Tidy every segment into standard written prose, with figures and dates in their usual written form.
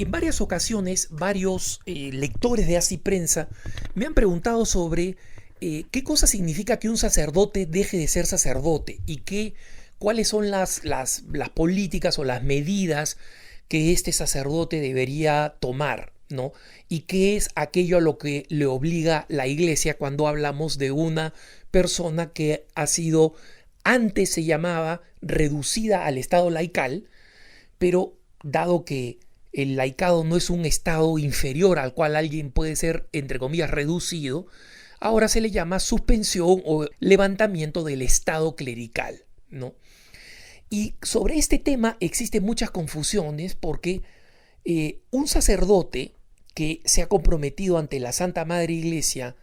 En varias ocasiones, varios lectores de Así Prensa me han preguntado sobre qué cosa significa que un sacerdote deje de ser sacerdote y cuáles son las políticas o las medidas que este sacerdote debería tomar, ¿no? Y qué es aquello a lo que le obliga la Iglesia cuando hablamos de una persona que ha sido, antes se llamaba, reducida al estado laical, pero dado que el laicado no es un estado inferior al cual alguien puede ser, entre comillas, reducido, ahora se le llama suspensión o levantamiento del estado clerical, ¿no? Y sobre este tema existen muchas confusiones porque un sacerdote que se ha comprometido ante la Santa Madre Iglesia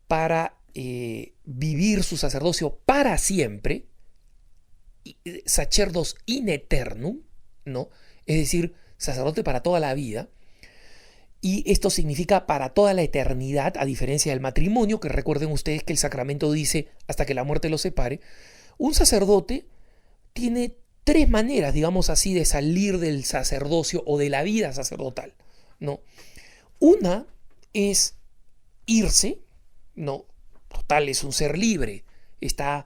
para vivir su sacerdocio para siempre, sacerdos in aeternum, ¿no? Es decir, sacerdote para toda la vida, y esto significa para toda la eternidad, a diferencia del matrimonio, que recuerden ustedes que el sacramento dice hasta que la muerte los separe. Un sacerdote tiene tres maneras, digamos así, de salir del sacerdocio o de la vida sacerdotal, ¿no? Una es irse, ¿no? Total, es un ser libre, está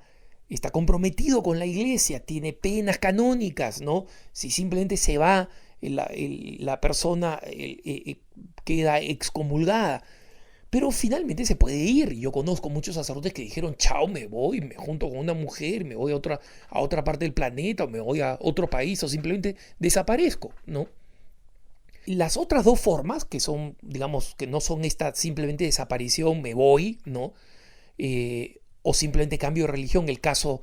comprometido con la Iglesia, tiene penas canónicas, ¿no? Si simplemente se va, la persona queda excomulgada. Pero finalmente se puede ir. Yo conozco muchos sacerdotes que dijeron, chao, me voy, me junto con una mujer, me voy a otra parte del planeta, o me voy a otro país, o simplemente desaparezco, ¿no? Las otras dos formas, que son, digamos, que no son esta simplemente desaparición, me voy, ¿no? O simplemente cambio de religión, el caso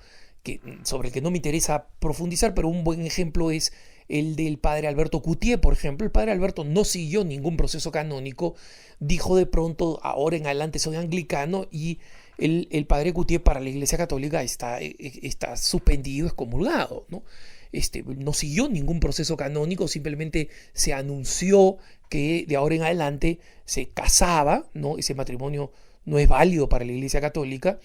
sobre el que no me interesa profundizar, pero un buen ejemplo es el del padre Alberto Coutié, por ejemplo. El padre Alberto no siguió ningún proceso canónico, dijo de pronto, ahora en adelante soy anglicano, y el padre Coutié para la Iglesia Católica está suspendido, excomulgado, ¿no? No siguió ningún proceso canónico, simplemente se anunció que de ahora en adelante se casaba, ¿no? Ese matrimonio no es válido para la Iglesia Católica,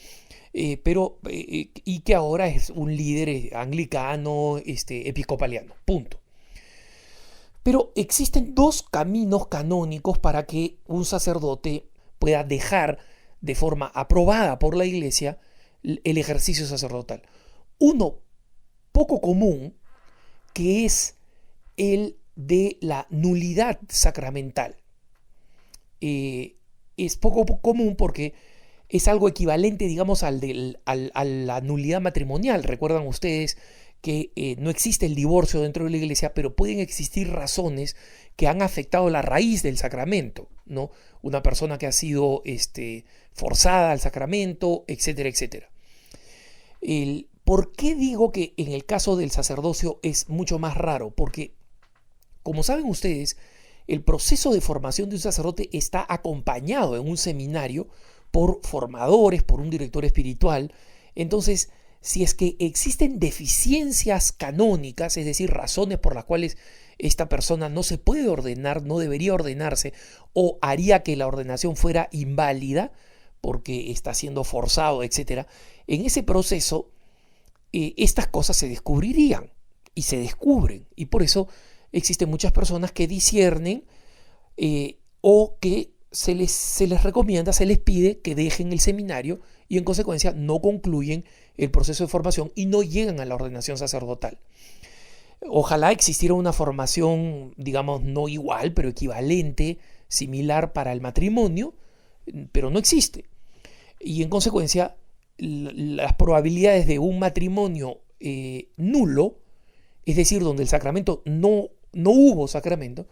y que ahora es un líder anglicano, episcopaliano, punto. Pero existen dos caminos canónicos para que un sacerdote pueda dejar de forma aprobada por la Iglesia el ejercicio sacerdotal. Uno poco común, que es el de la nulidad sacramental. Es poco común porque es algo equivalente, digamos, a la nulidad matrimonial. Recuerdan ustedes que no existe el divorcio dentro de la Iglesia, pero pueden existir razones que han afectado la raíz del sacramento, ¿no? Una persona que ha sido forzada al sacramento, etcétera, etcétera. ¿Por qué digo que en el caso del sacerdocio es mucho más raro? Porque, como saben ustedes, el proceso de formación de un sacerdote está acompañado en un seminario por formadores, por un director espiritual. Entonces, si es que existen deficiencias canónicas, es decir, razones por las cuales esta persona no se puede ordenar, no debería ordenarse, o haría que la ordenación fuera inválida porque está siendo forzado, etc., en ese proceso estas cosas se descubrirían y se descubren. Y por eso existen muchas personas que disciernen o que se les recomienda, se les pide que dejen el seminario y en consecuencia no concluyen el proceso de formación y no llegan a la ordenación sacerdotal. Ojalá existiera una formación, digamos, no igual, pero equivalente, similar para el matrimonio, pero no existe. Y en consecuencia, las probabilidades de un matrimonio nulo, es decir, donde el sacramento no hubo sacramento,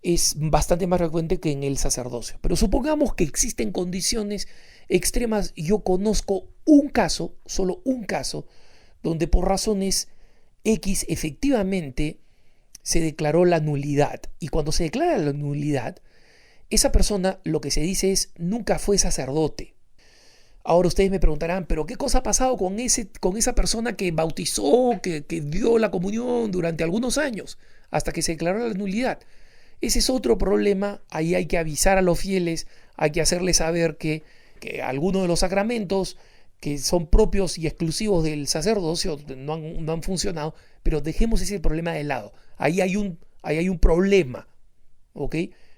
es bastante más frecuente que en el sacerdocio. Pero supongamos que existen condiciones extremas. Yo conozco un caso, solo un caso, donde por razones X efectivamente se declaró la nulidad. Y cuando se declara la nulidad, esa persona, lo que se dice es, nunca fue sacerdote. Ahora ustedes me preguntarán, ¿pero qué cosa ha pasado con esa persona que bautizó, que dio la comunión durante algunos años, hasta que se declaró la nulidad? Ese es otro problema. Ahí hay que avisar a los fieles, hay que hacerles saber que algunos de los sacramentos que son propios y exclusivos del sacerdocio no han funcionado, pero dejemos ese problema de lado. Ahí hay un problema, ¿ok?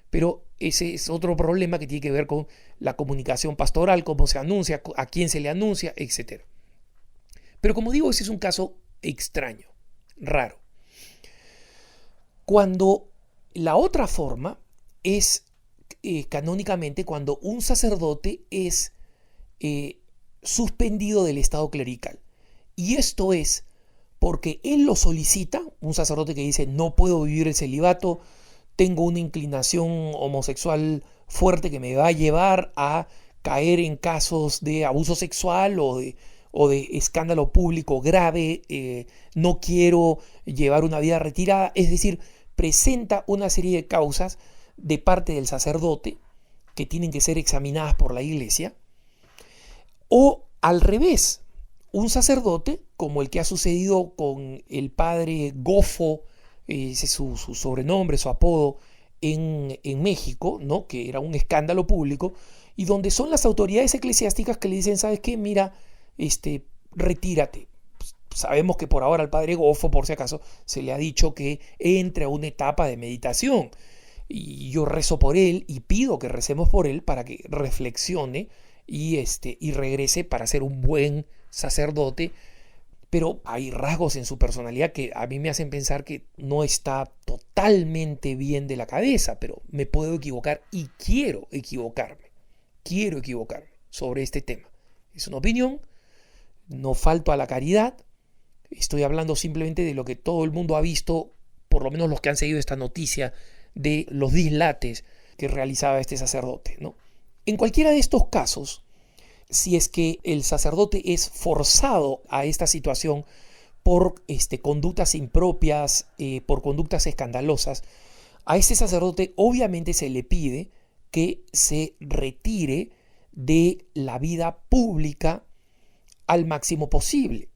Pero ese es otro problema que tiene que ver con la comunicación pastoral, cómo se anuncia, a quién se le anuncia, etc. Pero como digo, ese es un caso extraño, raro. Cuando la otra forma es canónicamente cuando un sacerdote es suspendido del estado clerical. Y esto es porque él lo solicita, un sacerdote que dice no puedo vivir el celibato, tengo una inclinación homosexual fuerte que me va a llevar a caer en casos de abuso sexual o de escándalo público grave, no quiero llevar una vida retirada, es decir, presenta una serie de causas de parte del sacerdote que tienen que ser examinadas por la iglesia, o al revés, un sacerdote, como el que ha sucedido con el padre Gofo, ese es su sobrenombre, su apodo, en México, ¿no? Que era un escándalo público, y donde son las autoridades eclesiásticas que le dicen, ¿sabes qué? Mira, retírate. Sabemos que por ahora al padre Gofo, por si acaso, se le ha dicho que entre a una etapa de meditación. Y yo rezo por él y pido que recemos por él para que reflexione y regrese para ser un buen sacerdote. Pero hay rasgos en su personalidad que a mí me hacen pensar que no está totalmente bien de la cabeza, pero me puedo equivocar y quiero equivocarme sobre este tema. Es una opinión, no falto a la caridad, estoy hablando simplemente de lo que todo el mundo ha visto, por lo menos los que han seguido esta noticia, de los dislates que realizaba este sacerdote, ¿no? En cualquiera de estos casos, si es que el sacerdote es forzado a esta situación por conductas impropias, por conductas escandalosas, a este sacerdote obviamente se le pide que se retire de la vida pública al máximo posible.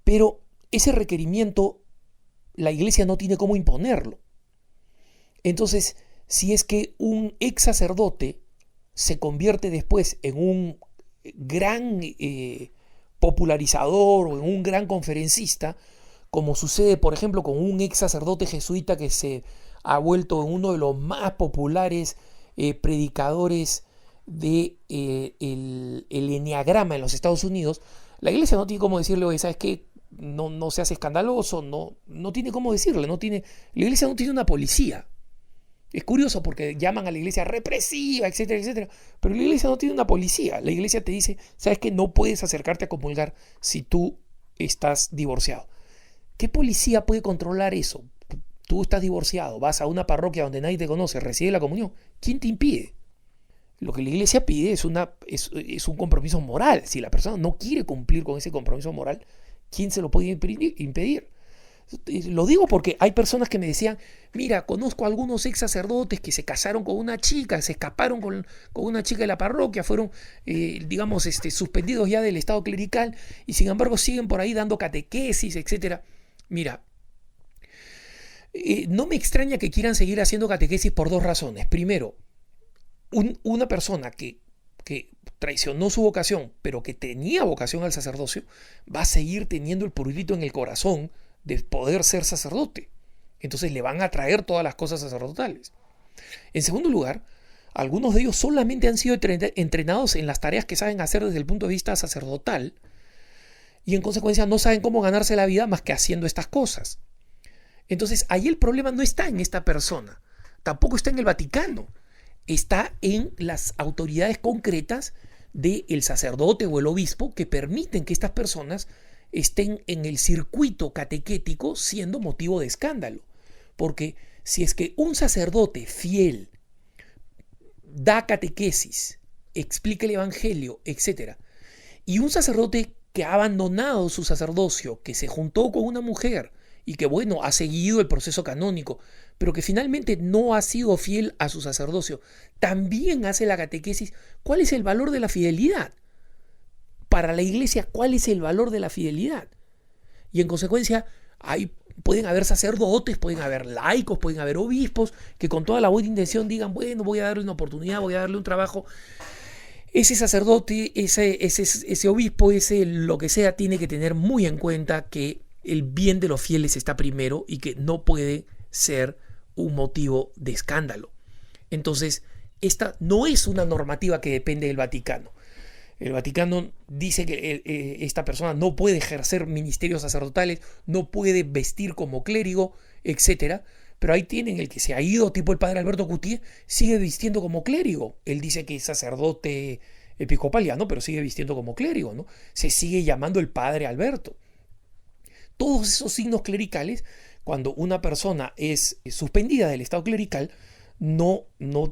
Pero ese requerimiento la iglesia no tiene cómo imponerlo. Entonces, si es que un ex sacerdote se convierte después en un gran popularizador o en un gran conferencista, como sucede por ejemplo con un ex sacerdote jesuita que se ha vuelto uno de los más populares predicadores de el enneagrama en los Estados Unidos, la iglesia no tiene cómo decirle, oye, ¿sabes qué? No seas escandaloso, no tiene cómo decirle, la iglesia no tiene una policía. Es curioso porque llaman a la iglesia represiva, etcétera, etcétera. Pero la iglesia no tiene una policía. La iglesia te dice, ¿sabes qué? No puedes acercarte a comulgar si tú estás divorciado. ¿Qué policía puede controlar eso? Tú estás divorciado, vas a una parroquia donde nadie te conoce, recibes la comunión. ¿Quién te impide? Lo que la iglesia pide es un compromiso moral. Si la persona no quiere cumplir con ese compromiso moral, ¿quién se lo puede impedir? Lo digo porque hay personas que me decían, mira, conozco a algunos ex sacerdotes que se casaron con una chica, se escaparon con una chica de la parroquia, fueron, suspendidos ya del estado clerical y sin embargo siguen por ahí dando catequesis, etcétera. Mira, no me extraña que quieran seguir haciendo catequesis por dos razones. Primero, una persona que traicionó su vocación, pero que tenía vocación al sacerdocio, va a seguir teniendo el prurito en el corazón de poder ser sacerdote. Entonces le van a traer todas las cosas sacerdotales. En segundo lugar, algunos de ellos solamente han sido entrenados en las tareas que saben hacer desde el punto de vista sacerdotal y en consecuencia no saben cómo ganarse la vida más que haciendo estas cosas. Entonces ahí el problema no está en esta persona, tampoco está en el Vaticano, está en las autoridades concretas del sacerdote o el obispo que permiten que estas personas estén en el circuito catequético siendo motivo de escándalo. Porque si es que un sacerdote fiel da catequesis, explica el evangelio, etc., y un sacerdote que ha abandonado su sacerdocio, que se juntó con una mujer y que, bueno, ha seguido el proceso canónico, pero que finalmente no ha sido fiel a su sacerdocio, también hace la catequesis, ¿cuál es el valor de la fidelidad? Para la iglesia, ¿cuál es el valor de la fidelidad? Y en consecuencia, pueden haber sacerdotes, pueden haber laicos, pueden haber obispos que con toda la buena intención digan, bueno, voy a darle una oportunidad, voy a darle un trabajo. Ese sacerdote, ese obispo, ese lo que sea, tiene que tener muy en cuenta que el bien de los fieles está primero y que no puede ser un motivo de escándalo. Entonces, esta no es una normativa que depende del Vaticano. El Vaticano dice que esta persona no puede ejercer ministerios sacerdotales, no puede vestir como clérigo, etcétera. Pero ahí tienen el que se ha ido, tipo el padre Alberto Coutier, sigue vistiendo como clérigo. Él dice que es sacerdote episcopal ya, ¿no? Pero sigue vistiendo como clérigo, ¿no? Se sigue llamando el padre Alberto. Todos esos signos clericales, cuando una persona es suspendida del estado clerical, no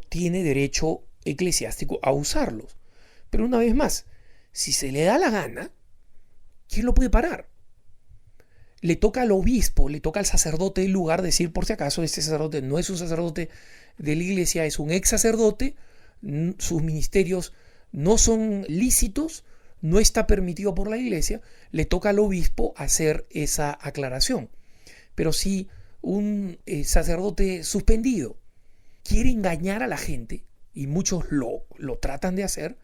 tiene derecho eclesiástico a usarlos. Pero una vez más, si se le da la gana, ¿quién lo puede parar? Le toca al obispo, le toca al sacerdote del lugar decir, por si acaso, este sacerdote no es un sacerdote de la iglesia, es un ex sacerdote, sus ministerios no son lícitos, no está permitido por la iglesia, le toca al obispo hacer esa aclaración. Pero si un sacerdote suspendido quiere engañar a la gente, y muchos lo tratan de hacer,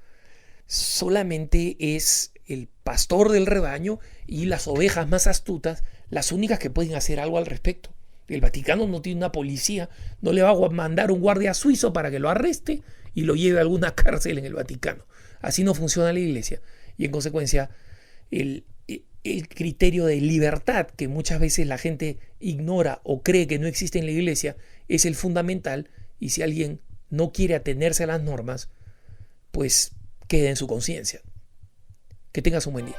solamente es el pastor del rebaño y las ovejas más astutas las únicas que pueden hacer algo al respecto. El Vaticano no tiene una policía, no le va a mandar un guardia suizo para que lo arreste y lo lleve a alguna cárcel en el Vaticano. Así no funciona la iglesia. Y en consecuencia, el criterio de libertad que muchas veces la gente ignora o cree que no existe en la iglesia es el fundamental, y si alguien no quiere atenerse a las normas, pues quede en su conciencia. Que tengas un buen día.